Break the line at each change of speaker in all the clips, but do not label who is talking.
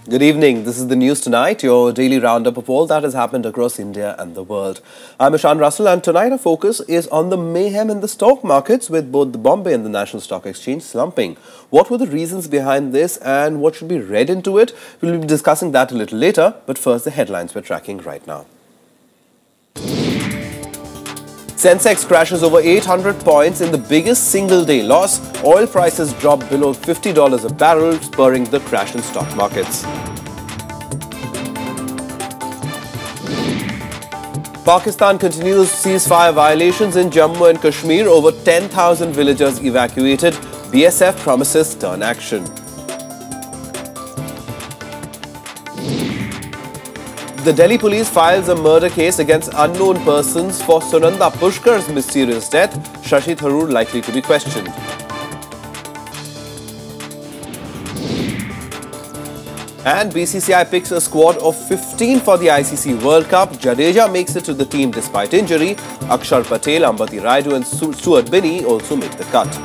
Good evening. This is the news tonight, your daily roundup of all that has happened across India and the world. I'm Ishan Russell, and tonight our focus is on the mayhem in the stock markets, with both the Bombay and the National Stock Exchange slumping. What were the reasons behind this and what should be read into it? We'll be discussing that a little later, but first the headlines we're tracking right now. Sensex crashes over 800 points in the biggest single-day loss. Oil prices drop below $50 a barrel, spurring the crash in stock markets. Pakistan continues ceasefire violations in Jammu and Kashmir. Over 10,000 villagers evacuated. BSF promises stern action. The Delhi police files a murder case against unknown persons for Sunanda Pushkar's mysterious death. Shashi Tharoor likely to be questioned. And BCCI picks a squad of 15 for the ICC World Cup. Jadeja makes it to the team despite injury. Akshar Patel, Ambati Rayudu and Stuart Binney also make the cut.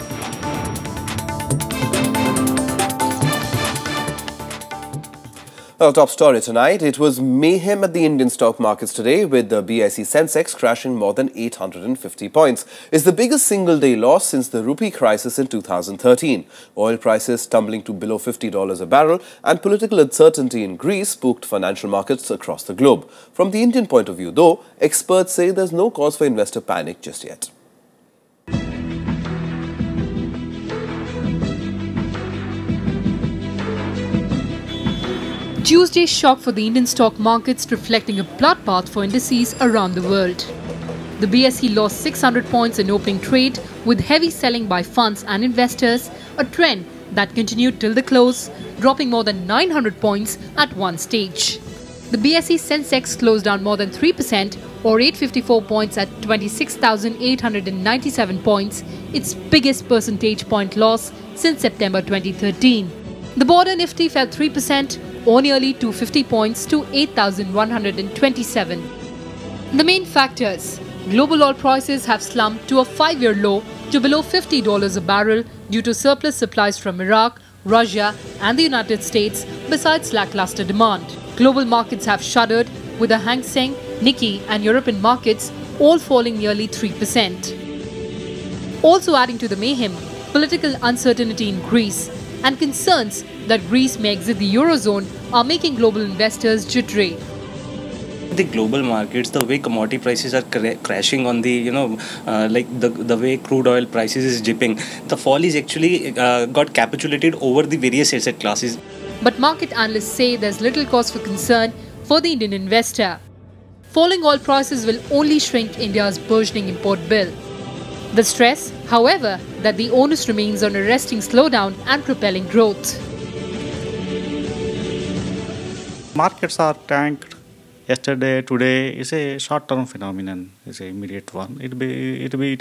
Our top story tonight, it was mayhem at the Indian stock markets today, with the BIC Sensex crashing more than 850 points. It's the biggest single-day loss since the rupee crisis in 2013. Oil prices tumbling to below $50 a barrel, and political uncertainty in Greece spooked financial markets across the globe. From the Indian point of view, though, experts say there's no cause for investor panic just yet.
Tuesday's shock for the Indian stock markets, reflecting a bloodbath for indices around the world. The BSE lost 600 points in opening trade, with heavy selling by funds and investors, a trend that continued till the close, dropping more than 900 points at one stage. The BSE Sensex closed down more than 3%, or 854 points at 26,897 points, its biggest percentage point loss since September 2013. The border Nifty fell 3%, or nearly 250 points to 8,127. The main factors: global oil prices have slumped to a 5-year low to below $50 a barrel due to surplus supplies from Iraq, Russia and the United States, besides lackluster demand. Global markets have shuddered, with the Hang Seng, Nikkei and European markets all falling nearly 3%. Also adding to the mayhem, political uncertainty in Greece and concerns that Greece may exit the Eurozone are making global investors jittery.
The global markets, the way commodity prices are crashing on the, the way crude oil prices is dipping, the fall is actually got capitulated over the various asset classes.
But market analysts say there's little cause for concern for the Indian investor. Falling oil prices will only shrink India's burgeoning import bill. The stress, however, that the onus remains on arresting slowdown and propelling growth.
Markets are tanked yesterday, today is a short-term phenomenon, is an immediate one. It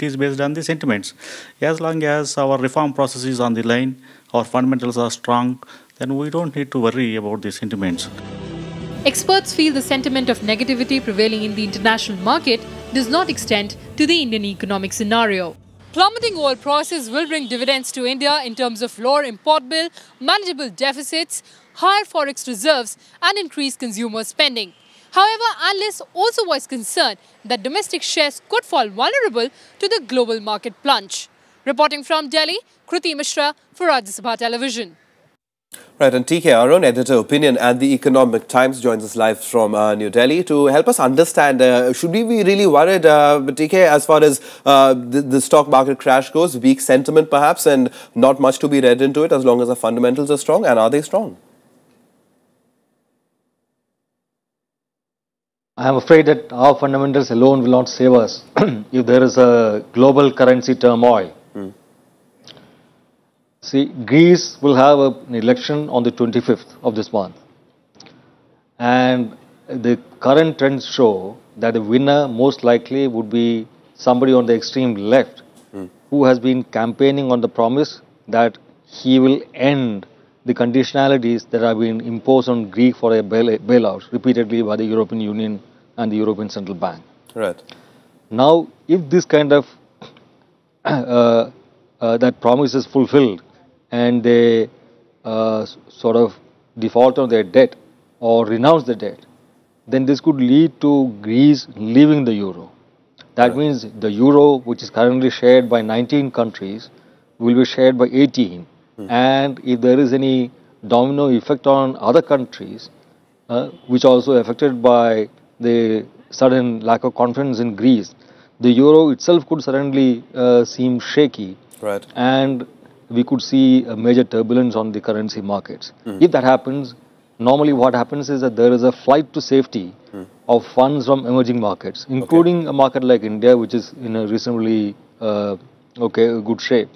is based on the sentiments. As long as our reform process is on the line, our fundamentals are strong, then we don't need to worry about the sentiments.
Experts feel the sentiment of negativity prevailing in the international market does not extend to the Indian economic scenario. Plummeting oil prices will bring dividends to India in terms of lower import bill, manageable deficits, higher forex reserves and increased consumer spending. However, analysts also voice concern that domestic shares could fall vulnerable to the global market plunge. Reporting from Delhi, Kriti Mishra for Rajya Sabha Television.
Right, and TK, our own editor, Opinion and the Economic Times, joins us live from New Delhi to help us understand, should we be really worried, TK, as far as the stock market crash goes, weak sentiment perhaps, and not much to be read into it as long as the fundamentals are strong, and are they strong?
I am afraid that our fundamentals alone will not save us if there is a global currency turmoil. See, Greece will have an election on the 25th of this month. And the current trends show that the winner most likely would be somebody on the extreme left who has been campaigning on the promise that he will end the conditionalities that have been imposed on Greece for a bailout repeatedly by the European Union and the European Central Bank.
Right.
Now, if this kind of that promise is fulfilled and they sort of default on their debt or renounce the debt, then this could lead to Greece leaving the euro. That means the euro, which is currently shared by 19 countries, will be shared by 18. And if there is any domino effect on other countries, which are also affected by the sudden lack of confidence in Greece, the euro itself could suddenly seem shaky.
Right.
And we could see a major turbulence on the currency markets. If that happens, normally what happens is that there is a flight to safety of funds from emerging markets, including a market like India, which is in a reasonably good shape.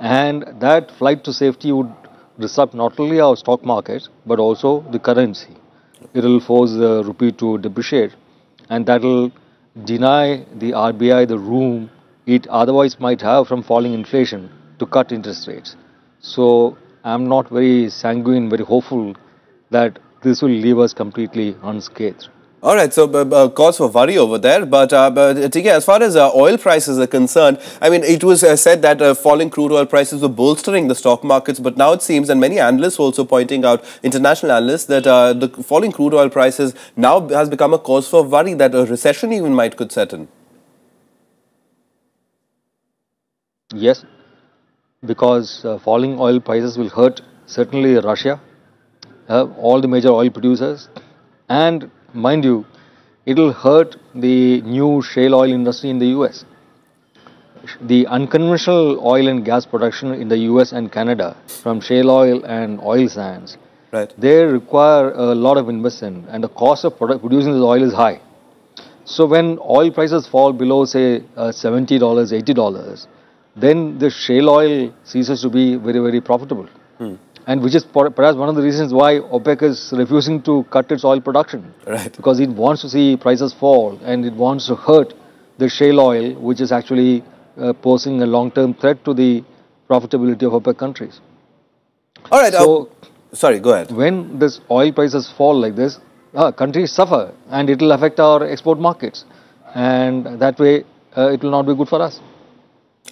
And that flight to safety would disrupt not only our stock markets, but also the currency. It will force the rupee to depreciate, and that will deny the RBI the room it otherwise might have from falling inflation to cut interest rates. So I'm not very sanguine, very hopeful that this will leave us completely unscathed.
All right, so cause for worry over there. But TK, as far as oil prices are concerned, I mean, it was said that falling crude oil prices were bolstering the stock markets. But now it seems, and many analysts also pointing out, international analysts, that the falling crude oil prices now has become a cause for worry that a recession even could set in.
Yes, because falling oil prices will hurt certainly Russia, all the major oil producers, and mind you, it will hurt the new shale oil industry in the US. The unconventional oil and gas production in the US and Canada from shale oil and oil sands, they require a lot of investment, and the cost of producing this oil is high. So when oil prices fall below, say, $70, $80, then the shale oil ceases to be very, very profitable. And which is perhaps one of the reasons why OPEC is refusing to cut its oil production. Because it wants to see prices fall, and it wants to hurt the shale oil, which is actually posing a long-term threat to the profitability of OPEC countries.
All right.
So,
sorry, go ahead.
When this oil prices fall like this, countries suffer, and it will affect our export markets. And that way, it will not be good for us.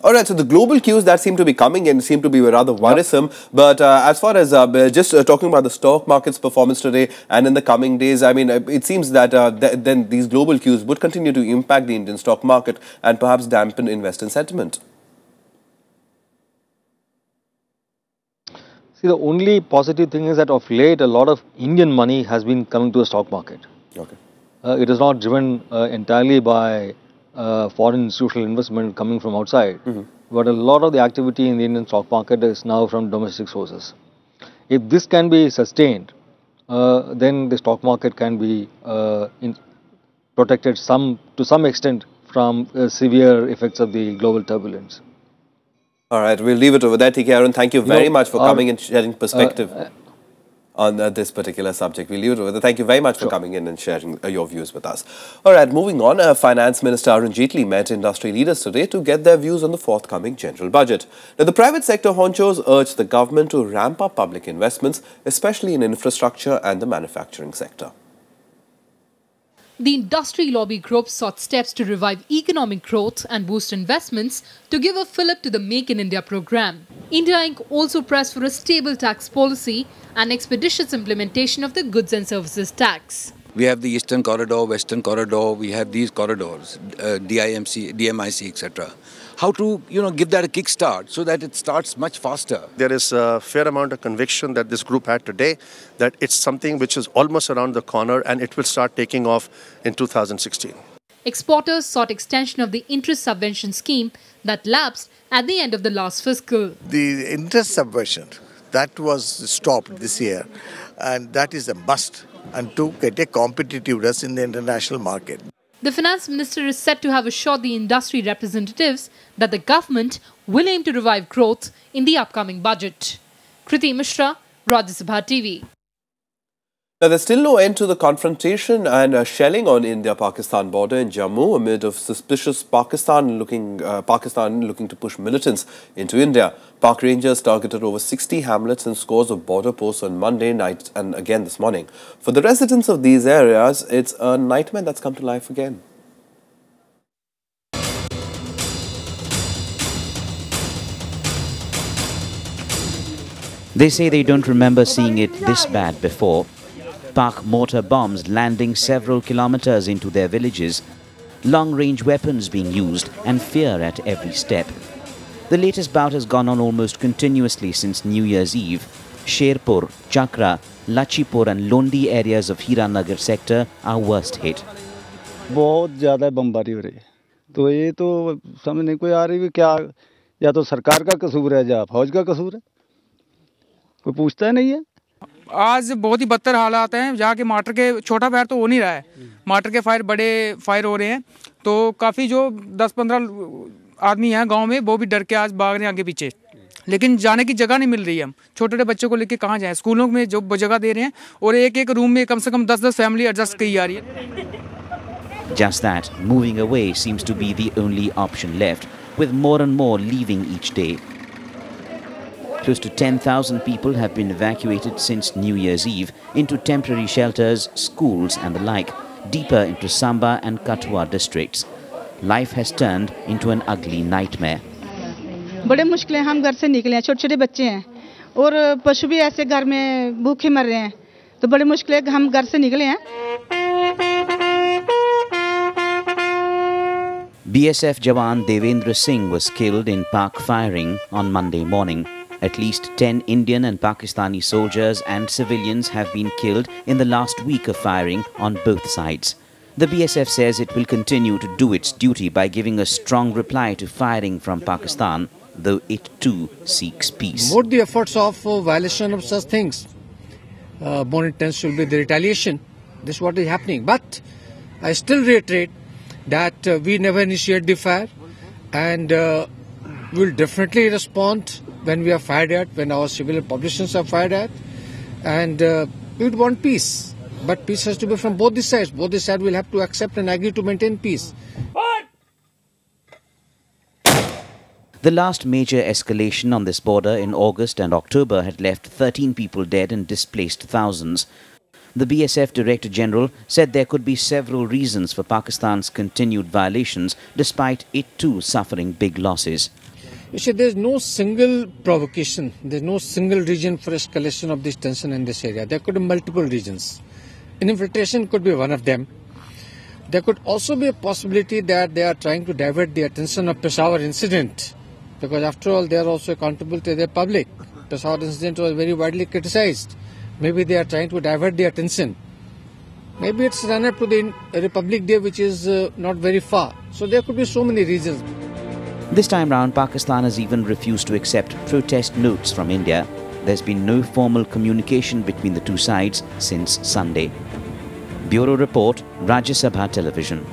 All right, so the global cues that seem to be coming in seem to be rather worrisome. But as far as just talking about the stock market's performance today and in the coming days, I mean, it seems that then these global cues would continue to impact the Indian stock market and perhaps dampen investor sentiment.
See, the only positive thing is that of late, a lot of Indian money has been coming to the stock market. It is not driven entirely by foreign institutional investment coming from outside, but a lot of the activity in the Indian stock market is now from domestic sources. If this can be sustained, then the stock market can be protected to some extent from severe effects of the global turbulence.
All right, we'll leave it over there, TK Arun. Thank you very much for coming and sharing perspective on this particular subject. We'll leave it over there. Thank you very much for coming in and sharing your views with us. All right, moving on, Finance Minister Arun Jaitley met industry leaders today to get their views on the forthcoming general budget. Now, the private sector honchos urged the government to ramp up public investments, especially in infrastructure and the manufacturing sector.
The industry lobby group sought steps to revive economic growth and boost investments to give a fillip to the Make in India program. India Inc. also pressed for a stable tax policy and expeditious implementation of the goods and services tax.
We have the Eastern Corridor, Western Corridor, we have these corridors, DMIC, etc. How to, give that a kickstart so that it starts much faster.
There is a fair amount of conviction that this group had today that it's something which is almost around the corner and it will start taking off in 2016.
Exporters sought extension of the interest subvention scheme that lapsed at the end of the last fiscal.
The interest subvention, that was stopped this year, and that is a must and to get a competitiveness in the international market.
The finance minister is set to have assured the industry representatives that the government will aim to revive growth in the upcoming budget. Kriti Mishra, Rajya Sabha TV.
Now, there's still no end to the confrontation and shelling on India-Pakistan border in Jammu amid of suspicious Pakistan looking to push militants into India. Pak Rangers targeted over 60 hamlets and scores of border posts on Monday night and again this morning. For the residents of these areas, it's a nightmare that's come to life again.
They say they don't remember seeing it this bad before. Pak mortar bombs landing several kilometers into their villages, long-range weapons being used and fear at every step. The latest bout has gone on almost continuously since New Year's Eve. Sherpur, Chakra, Lachipur and Londi areas of Hiranagar sector are worst hit.
बहुत ज़्यादा बमबारी हो रही है, तो ये तो समझ नहीं कोई आ रही है क्या, या तो सरकार का कसूर है या फौज का कसूर है, कोई पूछता नहीं है।
आज बहुत ही बदतर हालात हैं, जहाँ के मार्टर के छोटा फायर तो हो नहीं रहा है, मार्टर के फायर बड़े फायर हो रहे हैं, तो काफ़ी जो 10-15 आदमी हैं गांव में वो भी डर के आज भाग रहे हैं आगे पीछे, लेकिन जाने की जगह नहीं मिल रही है। हम छोटे छोटे बच्चों को लेके कहाँ जाएं, स्कूलों में जो जगह दे रहे हैं और एक रूम में कम से कम 10-10 फैमिली एडजस्ट की जा रही है।
Just that, moving away seems to be the only option left, with more and more leaving each day. Close to 10,000 people have been evacuated since New Year's Eve into temporary shelters, schools and the like, deeper into Samba and Kathua districts. Life has turned into an ugly nightmare.
बड़े मुश्किलें, हम घर से निकले हैं, छोटे छोटे बच्चे हैं और पशु भी ऐसे घर में भूखे मर रहे हैं, तो बड़े मुश्किलें हम घर से निकले हैं।
BSF Jawan Devendra Singh was killed in Pak firing on Monday morning. At least 10 Indian and Pakistani soldiers and civilians have been killed in the last week of firing on both sides. The BSF says it will continue to do its duty by giving a strong reply to firing from Pakistan, though it too seeks peace.
More the efforts of violation of such things, more intense will be the retaliation. This is what is happening. But I still reiterate that we never initiate the fire, and we will definitely respond when we are fired at, when our civilian populations are fired at, and we would want peace. But peace has to be from both the sides. Both the sides will have to accept and agree to maintain peace.
The last major escalation on this border in August and October had left 13 people dead and displaced thousands. The BSF Director General said there could be several reasons for Pakistan's continued violations, despite it too suffering big losses.
You see, there is no single provocation, there is no single reason for escalation of this tension in this area. There could be multiple reasons. Infiltration could be one of them. There could also be a possibility that they are trying to divert the attention of Peshawar incident, because after all they are also accountable to their public. Peshawar incident was very widely criticized. Maybe they are trying to divert the attention. Maybe it's run up to the Republic Day, which is not very far. So there could be so many reasons.
This time round, Pakistan has even refused to accept protest notes from India. There's been no formal communication between the two sides since Sunday. Bureau Report, Rajya Sabha Television.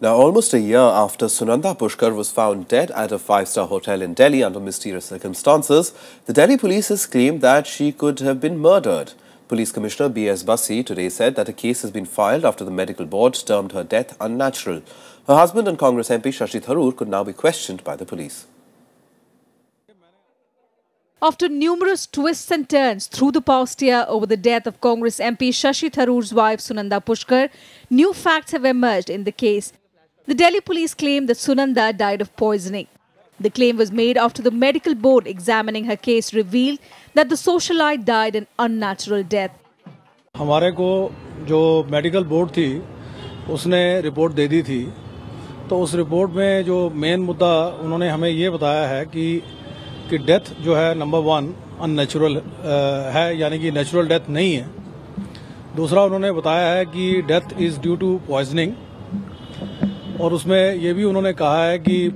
Now, almost a year after Sunanda Pushkar was found dead at a five-star hotel in Delhi under mysterious circumstances, the Delhi police has claimed that she could have been murdered. Police Commissioner B.S. Bassi today said that a case has been filed after the medical board termed her death unnatural. Her husband and Congress MP Shashi Tharoor could now be questioned by the police.
After numerous twists and turns through the past year over the death of Congress MP Shashi Tharoor's wife Sunanda Pushkar, new facts have emerged in the case. The Delhi police claim that Sunanda died of poisoning. The claim was made after the medical board examining her case revealed that the socialite died an unnatural death.
हमारे को जो medical board थी उसने report दे दी थी, तो उस report में जो मेन मुद्दा उन्होंने हमें ये बताया है कि डेथ जो है नंबर 1 अननेचुरल है, यानी कि नेचुरल डेथ नहीं है। दूसरा उन्होंने बताया है कि death is due to poisoning, और उसमें ये भी उन्होंने कहा है कि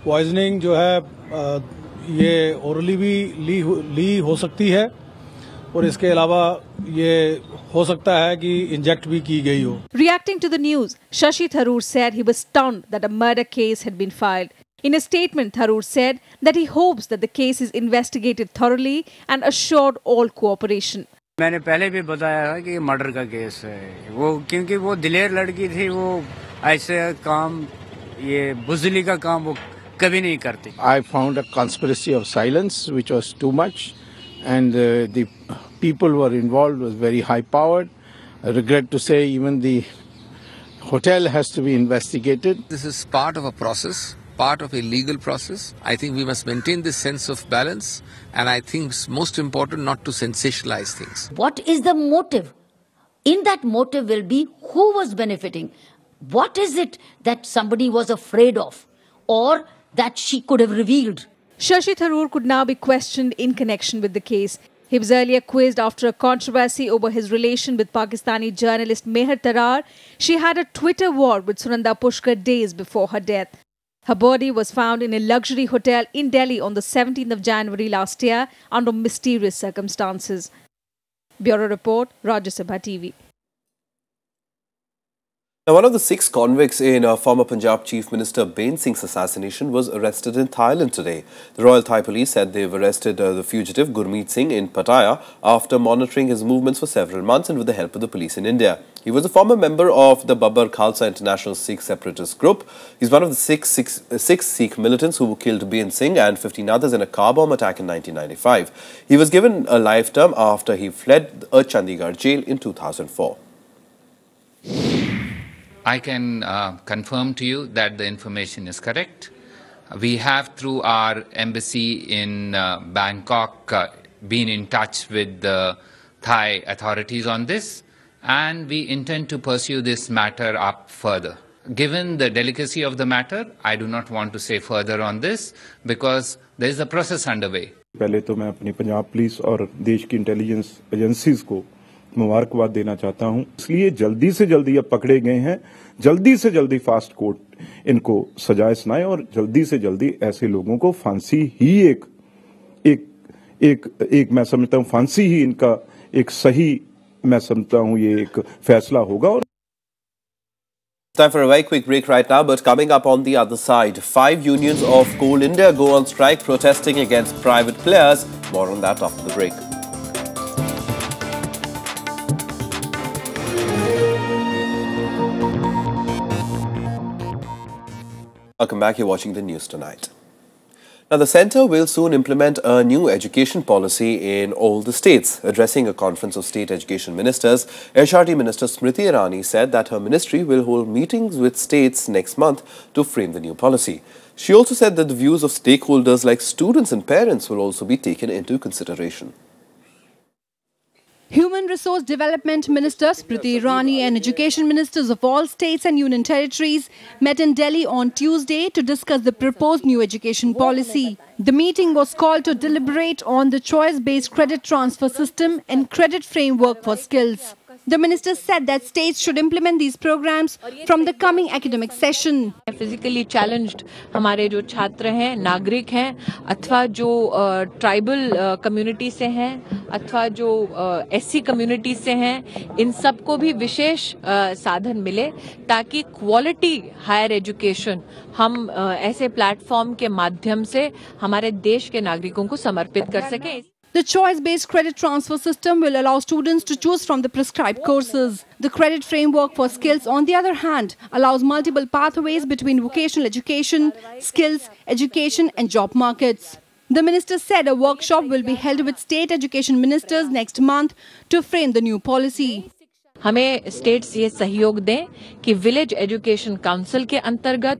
पॉइजनिंग जो है ये ओरली भी ली हो सकती है, और इसके अलावा ये हो सकता है कि इंजेक्ट भी की गई हो।
Reacting to the news, Shashi Tharoor said he was stunned that a murder case had been filed. In a statement, Tharoor said that he hopes that the case is investigated thoroughly and assured all cooperation.
मैंने पहले भी बताया था कि murder का case है वो, क्योंकि वो दिलेर लड़की थी, वो ऐसे काम, ये बुजली का काम वो कभी नहीं करती।
I found a conspiracy of silence which was too much, and the people who were involved was very high powered. I regret to say even the hotel has to be investigated.
This is part of a process part of a legal process. I think we must maintain this sense of balance, and I think it's most important not to sensationalize things.
What is the motive? In that motive will be who was benefiting. What is it that somebody was afraid of or that she could have revealed?
Shashi Tharoor could now be questioned in connection with the case. He was earlier quizzed after a controversy over his relation with Pakistani journalist Meher Tarar. She had a Twitter war with Sunanda Pushkar days before her death. Her body was found in a luxury hotel in Delhi on the 17th of January last year under mysterious circumstances. Bureau Report, Rajya Sabha TV.
Now, one of the 6 convicts in former Punjab Chief Minister Gurmeet Singh's assassination was arrested in Thailand today. The Royal Thai Police said they've arrested the fugitive Gurmeet Singh in Pattaya after monitoring his movements for several months and with the help of the police in India. He was a former member of the Babbar Khalsa International Sikh Separatist Group. He's one of the six Sikh militants who killed Gurmeet Singh and 15 others in a car bomb attack in 1995. He was given a life term after he fled a Chandigarh jail in 2004.
I can confirm to you that the information is correct. We have, through our embassy in Bangkok, been in touch with the Thai authorities on this, and we intend to pursue this matter up further. Given the delicacy of the matter, I do not want to say further on this because there is a process underway.
पहले तो मैं अपनी Punjab police और देश की intelligence agencies को मुबारकबाद देना चाहता हूं। इसलिए जल्दी से जल्दी अब पकड़े गए हैं, जल्दी से जल्दी फास्ट कोर्ट इनको सजाएं सुनाएं और जल्दी से जल्दी ऐसे लोगों को फांसी ही एक मैं समझता हूं फांसी ही इनका एक सही मैं समझता हूं ये एक फैसला होगा। और
Time for a very quick break right now, but coming up on the other side, 5 unions of Coal India go on strike protesting against private players. More on that after the break. Welcome back. You're watching the news tonight. Now, the centre will soon implement a new education policy in all the states. Addressing a conference of state education ministers, HRD Minister Smriti Irani said that her ministry will hold meetings with states next month to frame the new policy. She also said that the views of stakeholders like students and parents will also be taken into consideration.
Human Resource Development Minister Smriti Irani and education ministers of all states and union territories met in Delhi on Tuesday to discuss the proposed new education policy. The meeting was called to deliberate on the choice-based credit transfer system and credit framework for skills. The minister said that states should implement these programs from the coming academic session.
Physically challenged हमारे जो छात्र हैं, नागरिक हैं, अथवा जो tribal community से हैं, अथवा जो SC कम्युनिटी से हैं, इन सबको भी विशेष साधन मिले ताकि क्वालिटी हायर एजुकेशन हम ऐसे प्लेटफॉर्म के माध्यम से हमारे देश के नागरिकों को समर्पित कर सकें.
The choice-based credit transfer system will allow students to choose from the prescribed courses. The credit framework for skills, on the other hand, allows multiple pathways between vocational education, skills, education and job markets. The minister said a workshop will be held with state education ministers next month to frame the new policy.
हमें states ये सहयोग दें कि village education council के अंतर्गत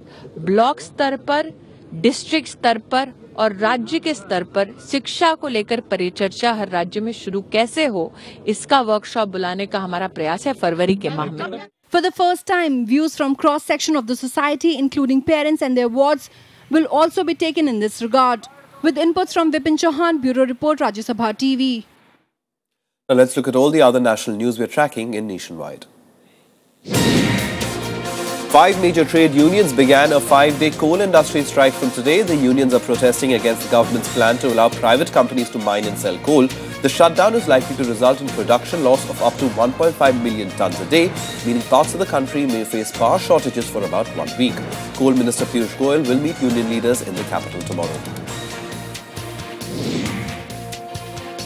block स्तर पर, district स्तर पर और राज्य के स्तर पर शिक्षा को लेकर परिचर्चा हर राज्य में शुरू कैसे हो, इसका वर्कशॉप बुलाने का हमारा प्रयास है फरवरी के माह में.
For the first time, views from cross-section of the society, including parents and their wards, will also be taken in this regard. With inputs from Vipin Chauhan, Bureau Report, Rajya Sabha TV.
Now let's look at all the other national news we're tracking in nationwide. 5 major trade unions began a 5-day coal industry strike from today. The unions are protesting against the government's plan to allow private companies to mine and sell coal. The shutdown is likely to result in production loss of up to 1.5 million tons a day, meaning parts of the country may face power shortages for about 1 week. Coal Minister Piyush Goyal will meet union leaders in the capital tomorrow.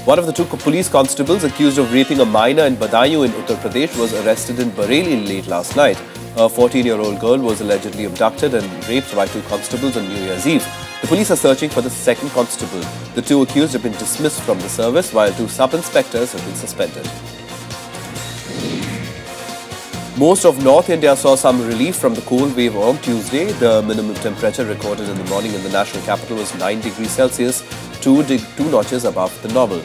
One of the 2 police constables accused of raping a minor in Badaयूं in Uttar Pradesh was arrested in Bareilly late last night. A 14-year-old girl was allegedly abducted and raped by 2 constables on New Year's Eve. The police are searching for the second constable. The 2 accused have been dismissed from the service, while 2 sub-inspectors have been suspended. Most of North India saw some relief from the cold wave on Tuesday. The minimum temperature recorded in the morning in the national capital was 9 degrees Celsius, two notches above the normal.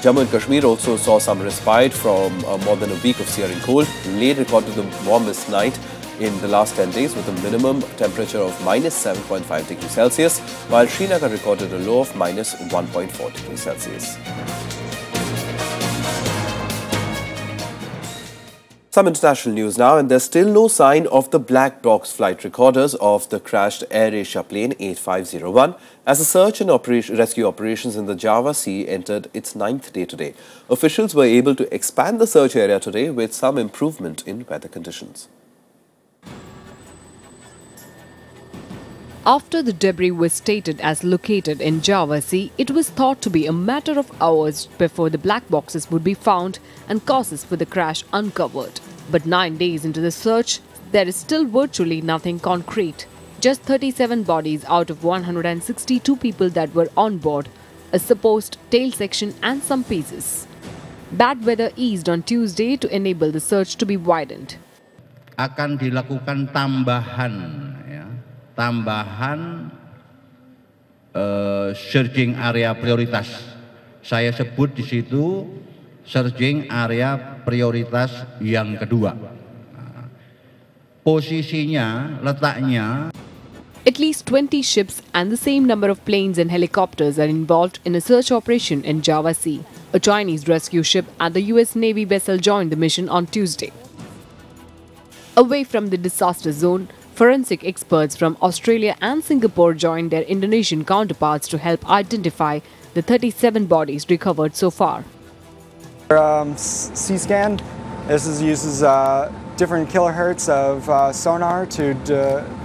Jammu and Kashmir also saw some respite from more than a week of searing cold. Leh recorded the warmest night in the last 10 days with a minimum temperature of -7.5 degrees Celsius, while Srinagar recorded a low of -1.4 degrees Celsius. Some international news now, and there's still no sign of the black box flight recorders of the crashed AirAsia plane 8501 as the search and rescue operations in the Java Sea entered its 9th day today. Officials were able to expand the search area today with some improvement in weather conditions.
After the debris was stated as located in Java Sea, it was thought to be a matter of hours before the black boxes would be found and causes for the crash uncovered. But 9 days into the search, there is still virtually nothing concrete. Just 37 bodies out of 162 people that were on board, a supposed tail section and some pieces. Bad weather eased on Tuesday to enable the search to be widened.
Akan dilakukan tambahan searching area prioritas. Saya sebut di situ searching area prioritas yang kedua. Posisinya, letaknya.
At least 20 ships and the same number of planes and helicopters are involved in a search operation in Java Sea. A Chinese rescue ship and the US Navy vessel joined the mission on Tuesday. Away from the disaster zone, forensic experts from Australia and Singapore joined their Indonesian counterparts to help identify the 37 bodies recovered so far.
C-scan. This uses different kilohertz of sonar to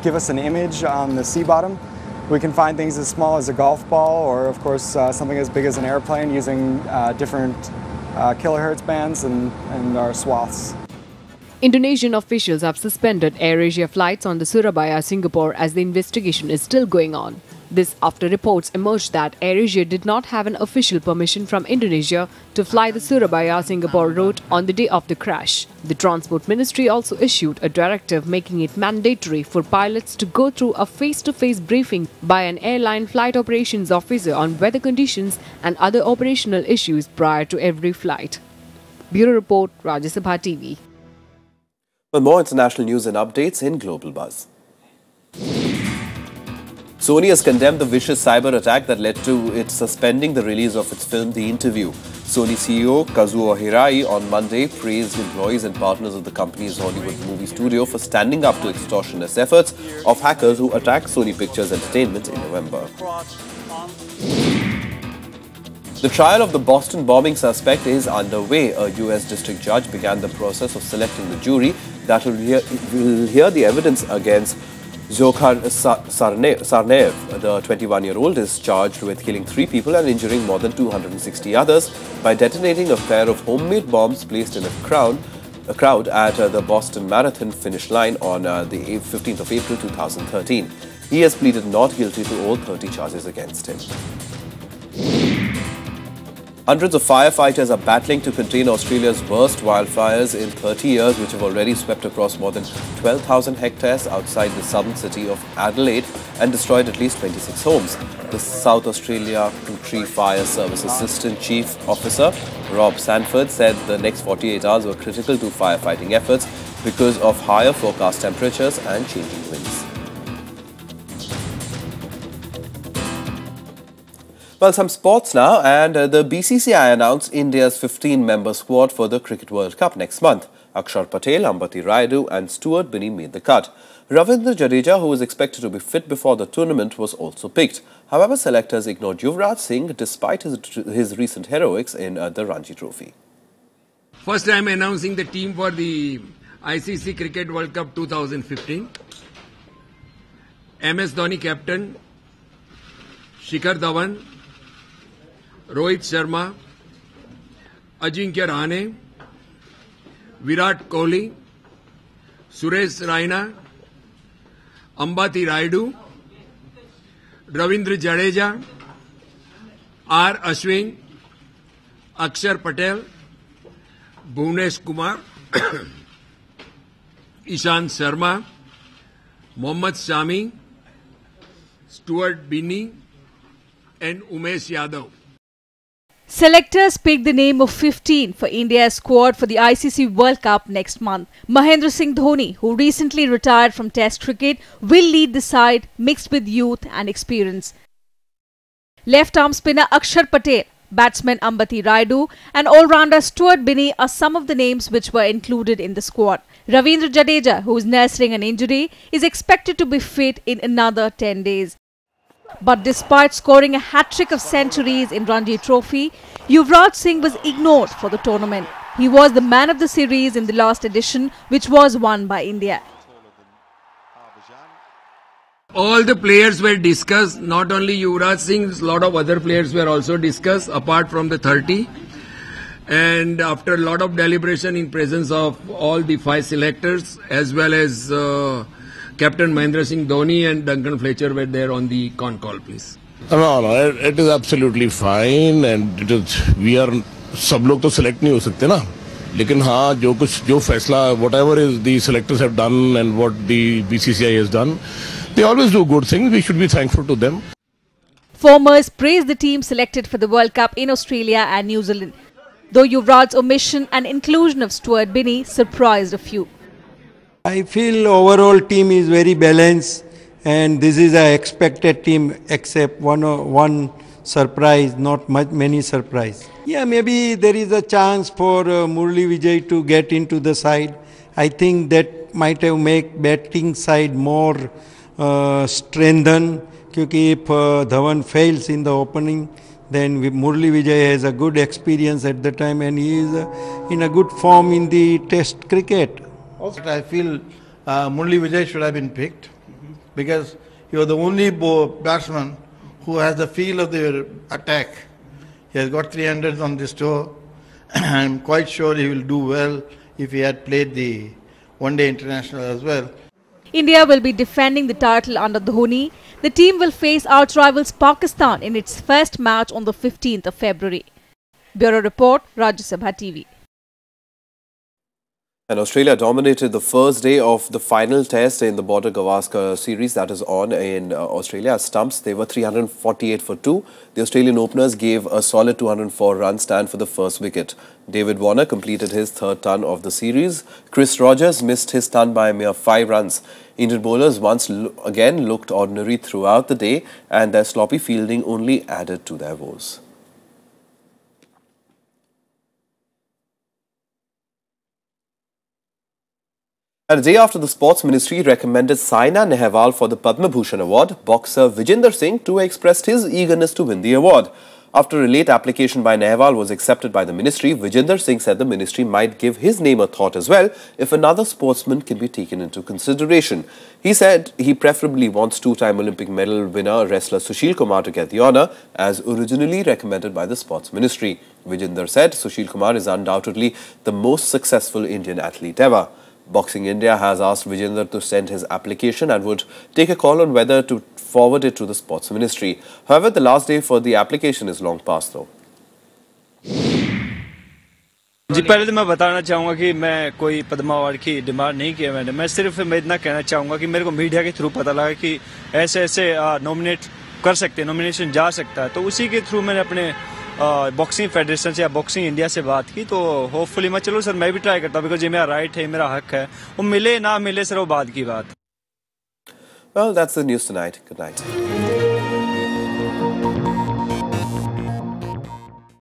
give us an image on the sea bottom. We can find things as small as a golf ball or, of course, something as big as an airplane using different kilohertz bands and our swaths.
Indonesian officials have suspended AirAsia flights on the Surabaya, Singapore as the investigation is still going on. This after reports emerged that AirAsia did not have an official permission from Indonesia to fly the Surabaya-Singapore route on the day of the crash. The Transport Ministry also issued a directive making it mandatory for pilots to go through a face-to-face briefing by an airline flight operations officer on weather conditions and other operational issues prior to every flight. Bureau Report, Rajya Sabha TV.
Well, more international news and updates in Global Buzz. Sony has condemned the vicious cyber attack that led to it suspending the release of its film The Interview. Sony CEO Kazuo Hirai on Monday praised employees and partners of the company's Hollywood movie studio for standing up to extortionist efforts of hackers who attacked Sony Pictures Entertainment in November. The trial of the Boston bombing suspect is underway. A U.S. district judge began the process of selecting the jury that will hear the evidence against Zokhar Sarnaev. The 21-year-old is charged with killing 3 people and injuring more than 260 others by detonating a pair of homemade bombs placed in a crowd at the Boston Marathon finish line on the 15th of April 2013. He has pleaded not guilty to all 30 charges against him. Hundreds of firefighters are battling to contain Australia's worst wildfires in 30 years, which have already swept across more than 12,000 hectares outside the southern city of Adelaide and destroyed at least 26 homes. The South Australia Country Fire Service Assistant Chief Officer Rob Sanford said the next 48 hours were critical to firefighting efforts because of higher forecast temperatures and changing winds. Well, some sports now, and the BCCI announced India's 15-member squad for the Cricket World Cup next month. Akshar Patel, Ambati Rayudu and Stuart Binney made the cut. Ravindra Jadeja, who was expected to be fit before the tournament, was also picked. However, selectors ignored Yuvraj Singh despite his recent heroics in the Ranji Trophy.
First time announcing the team for the ICC Cricket World Cup 2015. MS Dhoni captain, Shikhar Dhawan, Rohit Sharma, Ajinkya Rahane, Virat Kohli, Suresh Raina, Ambati Rayudu, Ravindra Jadeja, R. Ashwin, Akshar Patel, Bhuvnesh Kumar, Ishant Sharma, Mohammad Shami, Stuart Binney, and Umesh Yadav.
Selectors picked the name of 15 for India's squad for the ICC World Cup next month. Mahendra Singh Dhoni, who recently retired from Test cricket, will lead the side mixed with youth and experience. Left-arm spinner Akshar Patel, batsman Ambati Rayudu and all-rounder Stuart Binney are some of the names which were included in the squad. Ravindra Jadeja, who is nursing an injury, is expected to be fit in another 10 days. But despite scoring a hat-trick of centuries in Ranji Trophy, Yuvraj Singh was ignored for the tournament. He was the man of the series in the last edition, which was won by India.
All the players were discussed, not only Yuvraj Singh, a lot of other players were also discussed apart from the 30. And after a lot of deliberation in presence of all the 5 selectors as well as Captain Mahendra Singh Dhoni and Duncan Fletcher were there on the con call, please.
No, it is absolutely fine and it is, we are, सब लोग तो select नहीं हो सकते ना, लेकिन हाँ जो फैसला, whatever is the selectors have done and what the BCCI has done, they always do good things. We should be thankful to them.
Formers praised the team selected for the World Cup in Australia and New Zealand, though Yuvraj's omission and inclusion of Stuart Binney surprised a few.
I feel overall team is very balanced and this is an expected team except one surprise, not many surprise. Yeah, maybe there is a chance for Murali Vijay to get into the side. I think that might have make batting side more strengthened because if Dhawan fails in the opening, then Murali Vijay has a good experience at the time and he is in a good form in the Test cricket.
Also, I feel Murali Vijay should have been picked because he was the only batsman who has the feel of the attack. He has got 300s on this tour. I'm quite sure he will do well if he had played the one-day international as well.
India will be defending the title under Dhoni. The team will face arch rivals Pakistan in its first match on the 15th of February. Bureau Report, Rajya Sabha TV.
And Australia dominated the first day of the final test in the Border Gavaskar series that is on in Australia. Stumps, they were 348 for 2. The Australian openers gave a solid 204-run stand for the first wicket. David Warner completed his third ton of the series. Chris Rogers missed his ton by a mere 5 runs. Indian bowlers once again looked ordinary throughout the day and their sloppy fielding only added to their woes. And a day after the Sports Ministry recommended Saina Nehwal for the Padma Bhushan Award, boxer Vijender Singh too expressed his eagerness to win the award. After a late application by Nehwal was accepted by the ministry, Vijender Singh said the ministry might give his name a thought as well if another sportsman can be taken into consideration. He said he preferably wants 2-time Olympic medal winner wrestler Sushil Kumar to get the honour as originally recommended by the Sports Ministry. Vijender said Sushil Kumar is undoubtedly the most successful Indian athlete ever. Boxing India has asked Vijender to send his application and would take a call on whether to forward it to the Sports Ministry. However, the last day for the application is long past though.
जी पहले तो मैं बताना चाहूँगा कि मैं कोई Padma award की demand नहीं किया मैंने. मैं सिर्फ मैं इतना कहना चाहूँगा कि मेरे को मीडिया के थ्रू पता लगा कि ऐसे नॉमिनेट कर सकते हैं, नॉमिनेशन जा सकता है, तो उसी के थ्रू मैंने अपने बॉक्सिंग फेडरेशन से या बॉक्सिंग इंडिया से बात की. तो होपफुली मैं चलो सर मैं भी ट्राई करता हूँ बिकॉज ये मेरा राइट है, मेरा हक है. वो मिले ना मिले सर वो बाद की बात.
Well, that's the news tonight. Good night.